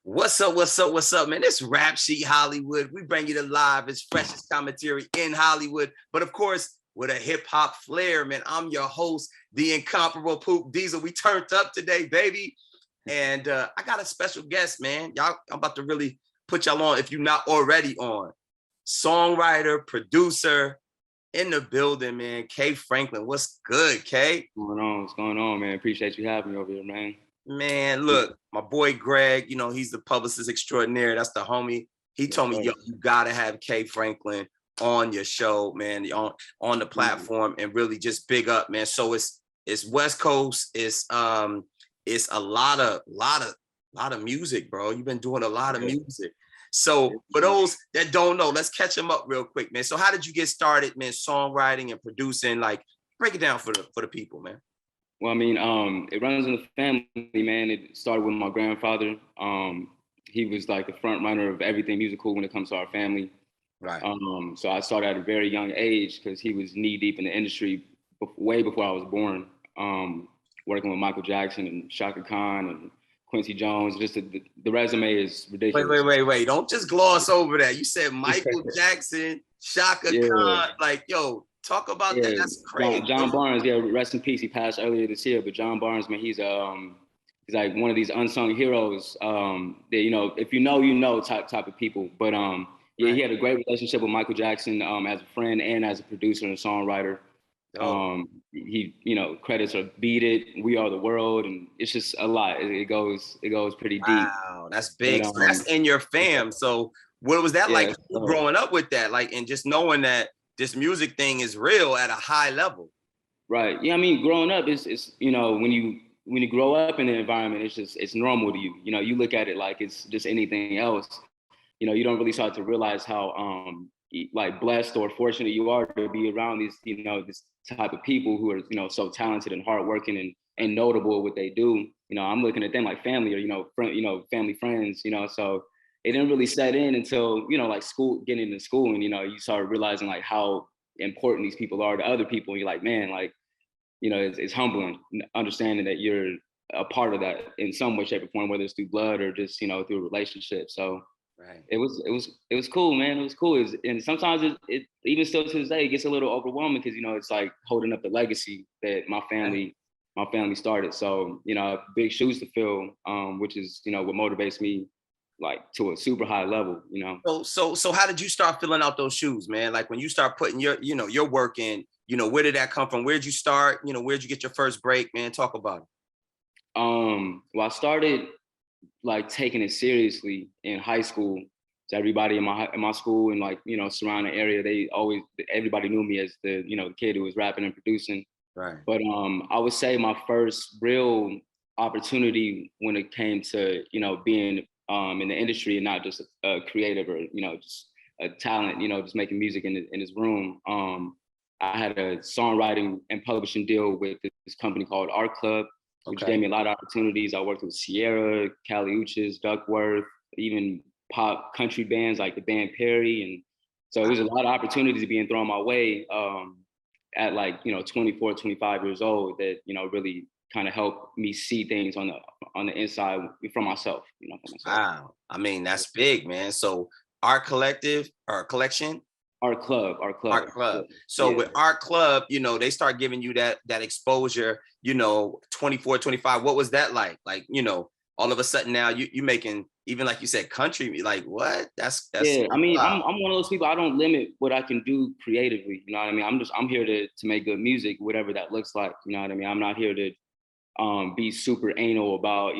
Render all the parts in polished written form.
What's up? What's up? What's up, man? This Rap Sheet Hollywood. We bring you the live, as freshest commentary in Hollywood, but of course, with a hip hop flair, man. I'm your host, the incomparable Poop Diesel. We turned up today, baby, and I got a special guest, man. I'm about to really put y'all on if you're not already on. Songwriter, producer, in the building, man. K Franklin, what's good, K? What's going on, man? Appreciate you having me over here, man. Man, look, my boy Greg, he's the publicist extraordinaire. That's the homie. He told me, yo, you gotta have K Franklin on your show, man, on the platform, and really just big up, man. So it's West Coast, it's a lot of music, bro. You've been doing a lot of music. So for those that don't know, let's catch them up real quick, man. So how did you get started, man, songwriting and producing? Like, break it down for the people, man. Well, I mean, it runs in the family, man. It started with my grandfather. He was like the front runner of everything musical when it comes to our family. Right. So I started at a very young age because he was knee deep in the industry way before I was born. Working with Michael Jackson and Shaka Khan and Quincy Jones. Just the resume is ridiculous. Wait. Don't just gloss over that. You said Michael Jackson, Shaka Khan. Like, yo, talk about that. That's crazy. John Barnes, rest in peace. He passed earlier this year, but John Barnes, man, he's like one of these unsung heroes. That, if you know type of people. But he had a great relationship with Michael Jackson as a friend and as a producer and a songwriter. He, credits are Beat It, We Are the World, and it's just a lot. It goes pretty deep. Wow, that's big. So that's in your fam. So what was that like growing up with that? Like, and just knowing that this music thing is real at a high level. Right. Yeah, I mean, growing up is when you grow up in the environment, it's normal to you. You look at it like it's just anything else. You don't really start to realize how like blessed or fortunate you are to be around these, this type of people who are, so talented and hardworking and notable at what they do. I'm looking at them like family or, family friends, so it didn't really set in until, like getting into school and, you start realizing like how important these people are to other people. And you're like, man, like, it's humbling understanding that you're a part of that in some way, shape or form, whether it's through blood or just, through relationships. So right. It was cool, man. It was cool. And sometimes it even still to this day, it gets a little overwhelming because, it's like holding up the legacy that my family started. So, big shoes to fill, which is, what motivates me like to a super high level, So how did you start filling out those shoes, man? Like when you start putting your work in, where did that come from? Where'd you start? Where'd you get your first break, man? Talk about it. Well, I started like taking it seriously in high school. So everybody in my school and like, surrounding area, everybody knew me as the, the kid who was rapping and producing. Right. But I would say my first real opportunity when it came to, being in the industry and not just a creative or, just a talent, just making music in his room. I had a songwriting and publishing deal with this company called Art Club, which gave me a lot of opportunities. I worked with Sierra, Cali Uchis, Duckworth, even pop country bands like the band Perry. And so it was a lot of opportunities being thrown my way at like, 24, 25 years old that, really kind of helped me see things on the inside from myself, Wow. I mean, that's big, man. So Art Collective or Collection? Art Club. So with Art Club, they start giving you that exposure, 24, 25. What was that like? Like, all of a sudden now you making, even like you said, country, like what? That's yeah. I mean, I'm one of those people, I don't limit what I can do creatively. You know what I mean? I'm here to make good music, whatever that looks like. You know what I mean? I'm not here to be super anal about,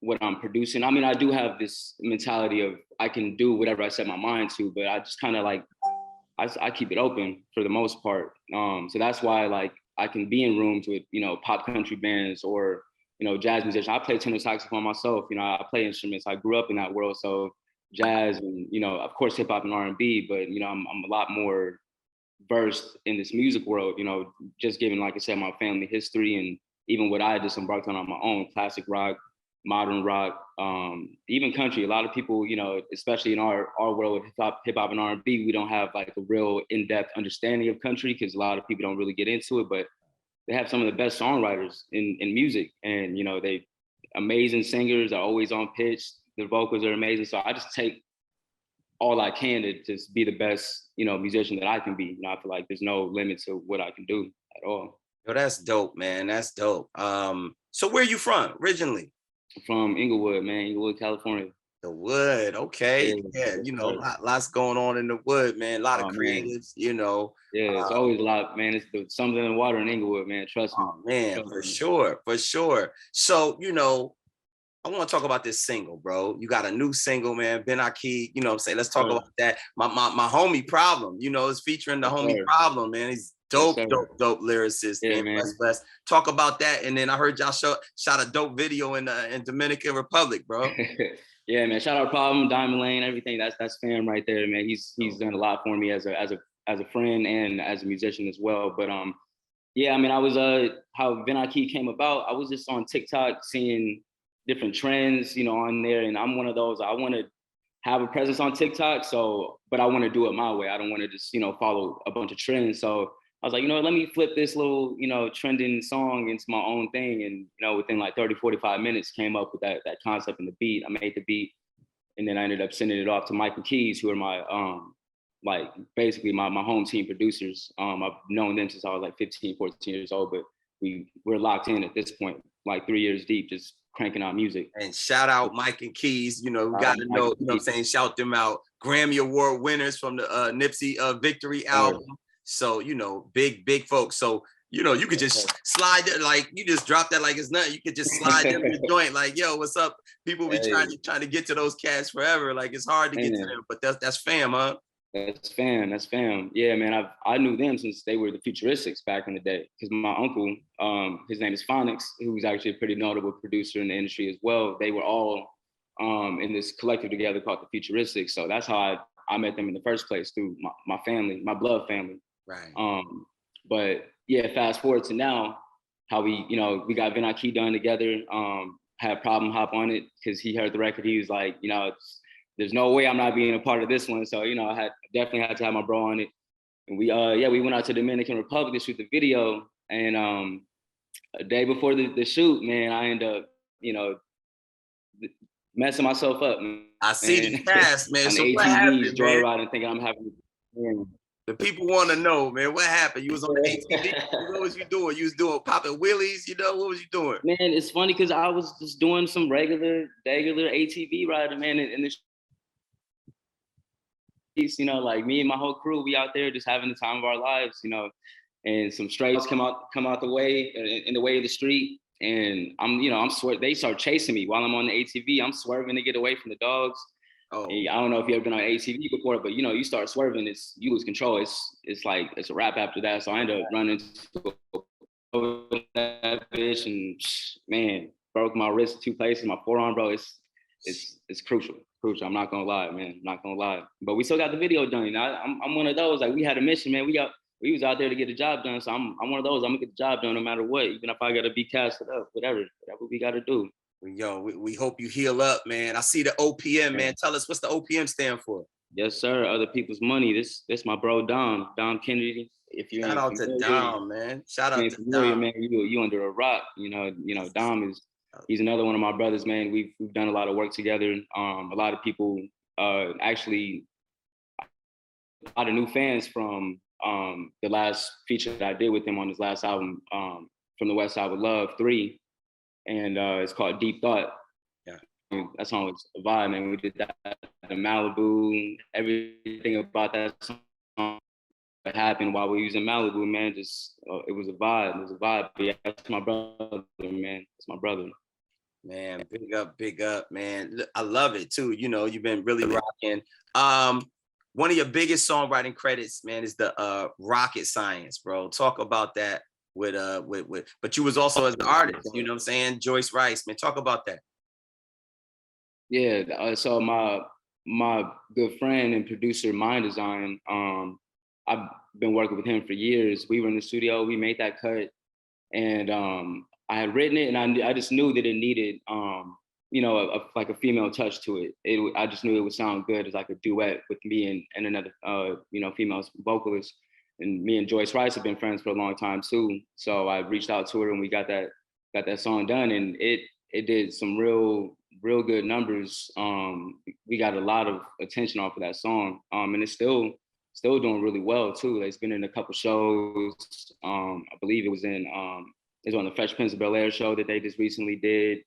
what I'm producing. I mean, I do have this mentality of I can do whatever I set my mind to, but I just kind of like, I keep it open for the most part. So that's why like I can be in rooms with, pop country bands or, jazz musicians. I play tenor saxophone myself. I play instruments. I grew up in that world. So jazz and, of course, hip hop and R&B, but, I'm a lot more versed in this music world, just given, like I said, my family history and even what I just embarked on my own, classic rock, modern rock, even country. A lot of people, especially in our world with hip hop and R&B, we don't have like a real in-depth understanding of country because a lot of people don't really get into it, but they have some of the best songwriters in music, and they amazing singers, are always on pitch, the vocals are amazing. So I just take all I can to just be the best, you know, musician that I can be. You know, I feel like there's no limit to what I can do at all. Yo, that's dope, man. That's dope. So where you from originally? From Inglewood, man, Inglewood, California. The Wood, okay. Yeah, Yeah, you know, lots going on in the Wood, man. A lot of oh man, creatives, you know. yeah, it's always a lot, man. It's something in the water in Inglewood, man. Trust me. Oh man, Trust for me. sure, for sure. So, you know, I want to talk about this single, bro. You got a new single, man. Ben Aki, you know what I'm saying? Let's talk about that. My homie Problem, you know, is featuring the homie Problem, man. He's dope, dope lyricist, yeah, man. Bless. Talk about that. And then I heard y'all shot a dope video in Dominican Republic, bro. Yeah, man. Shout out Problem, Diamond Lane, everything. That's fam right there, man. He's done a lot for me as a friend and as a musician as well. But yeah, I mean, I was how Ben Aki came about. I was just on TikTok seeing different trends, you know, on there, and I'm one of those. I want to have a presence on TikTok, but I want to do it my way. I don't want to just, you know, follow a bunch of trends. So I was like, you know, let me flip this little, you know, trending song into my own thing. And, you know, within like 30, 45 minutes came up with that concept and the beat. I made the beat, and then I ended up sending it off to Michael Keys, who are my like basically my home team producers. I've known them since I was like 15, 14 years old, but we're locked in at this point, like 3 years deep, just cranking out music. And shout out Mike and Keys, you know, we got to know, you know what I'm saying? Shout them out. Grammy Award winners from the Nipsey Victory album. So, you know, big folks. So, you know, you could just slide it, like you just drop that like it's nothing. You could just slide them in the joint, like, yo, what's up? People be trying to get to those cats forever. Like it's hard to get to them, but that's fam, huh? That's fam. Yeah, man. I knew them since they were the Futuristics back in the day. Because my uncle, his name is Phonics, who's actually a pretty notable producer in the industry as well. They were all in this collective together called the Futuristics. So that's how I met them in the first place, through my family, my blood family. Right. But yeah, fast forward to now, how we got Ben Aki done together. Had Problem hop on it because he heard the record. He was like, you know, there's no way I'm not being a part of this one. So, you know, I definitely had to have my bro on it. And we went out to Dominican Republic to shoot the video. And a day before the shoot, man, I ended up, you know, messing myself up. Man. I see the cast, man. On So the what ATVs, happened, joyriding, thinking I'm having. Man. The people want to know, man, what happened? You was on the ATV. What was you doing? You was doing popping wheelies, you know? What was you doing? Man, it's funny because I was just doing some regular ATV riding, man, in the you know, like me and my whole crew, we out there just having the time of our lives, you know, and some strays come out the way, in the way of the street. And they start chasing me while I'm on the ATV. I'm swerving to get away from the dogs. Oh, I don't know if you've ever been on an ATV before, but you know, you start swerving, you lose control. It's like, it's a wrap after that. So I ended up running over that bitch and man, broke my wrist 2 places, my forearm, bro. It's crucial. I'm not gonna lie, man. I'm not gonna lie. But we still got the video done. I'm one of those, like, we had a mission, man. We was out there to get the job done. So I'm one of those. I'm gonna get the job done no matter what, even if I gotta be casted up, whatever we gotta do. Yo, we hope you heal up, man. I see the OPM, man. Tell us, what's the OPM stand for? Yes, sir. Other people's money. This my bro Dom Kennedy. If you shout out to Dom, man. Shout out to Dom, man. You under a rock. You know, Dom he's another one of my brothers, man. We've done a lot of work together. A lot of people actually, a lot of new fans from the last feature that I did with him on his last album, From the West Side with Love 3. And it's called Deep Thought. Yeah, that song was a vibe, man. We did that in Malibu. Everything about that song that happened while we were using Malibu, man. Just it was a vibe. It was a vibe. But yeah, that's my brother, man. That's my brother. Man, big up, man. I love it too. You know, you've been really rocking. One of your biggest songwriting credits, man, is the Rocket Science, bro. Talk about that. But you was also as an artist, you know what I'm saying? Joyce Rice, man, talk about that. Yeah, so my good friend and producer, Mind Design, I've been working with him for years. We were in the studio, we made that cut, and I had written it, and I just knew that it needed, you know, like a female touch to it. I just knew it would sound good as like a duet with me and another, you know, female vocalist. And me and Joyce Rice have been friends for a long time too. So I reached out to her and we got that song done, and it did some real real good numbers. We got a lot of attention off of that song, and it's still doing really well too. It's been in a couple shows. I believe it was on the Fresh Prince of Bel-Air show that they just recently did.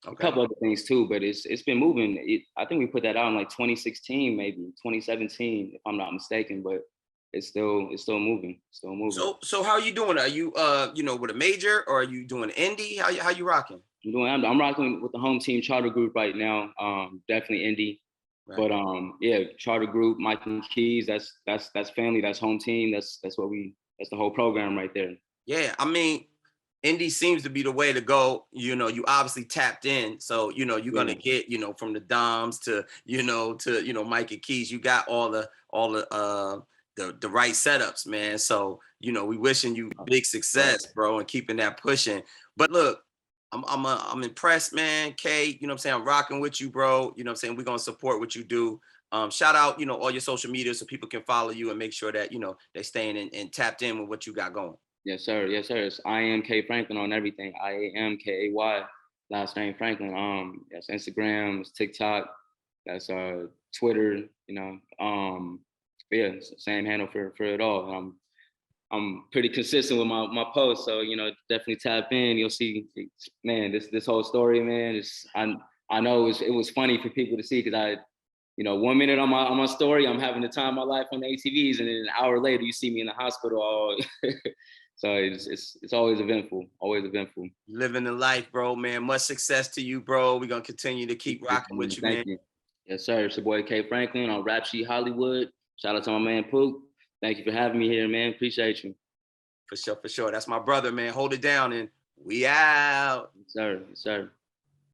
Okay. A couple other things too, but it's been moving. I think we put that out in like 2016, maybe 2017, if I'm not mistaken. But it's still moving. Still moving. So how are you doing? Are you with a major, or are you doing indie? How you rocking? I'm rocking with the home team Charter Group right now. Definitely indie. Right. But yeah, Charter Group, Mike and Keys, that's family, that's home team, that's the whole program right there. Yeah, I mean, indie seems to be the way to go. You obviously tapped in, so you're gonna get from the Doms to Mike and Keys. You got all the right setups, man. So we wishing you big success, bro, and keeping that pushing. But look, I'm impressed, man. K, I'm rocking with you, bro. We're gonna support what you do. Shout out, all your social media so people can follow you and make sure that they staying and tapped in with what you got going. Yes, sir. Yes, sir. It's I am K Franklin on everything. IAMKAY, last name Franklin. That's Instagram, it's TikTok, that's Twitter. Yeah, same handle for it all. I'm pretty consistent with my posts, so definitely tap in. You'll see, man, this whole story, man. I know it was funny for people to see, because I, 1 minute on my story, I'm having the time of my life on the ATVs, and then an hour later, you see me in the hospital. So it's always eventful, always eventful. Living the life, bro, man. Much success to you, bro. We're gonna continue to keep rocking with you, man. Thank you. Yes, sir. It's your boy K Franklin on Rap Sheet Hollywood. Shout out to my man Pook. Thank you for having me here, man. Appreciate you. For sure. That's my brother, man. Hold it down, and we out. Yes, sir. Yes, sir.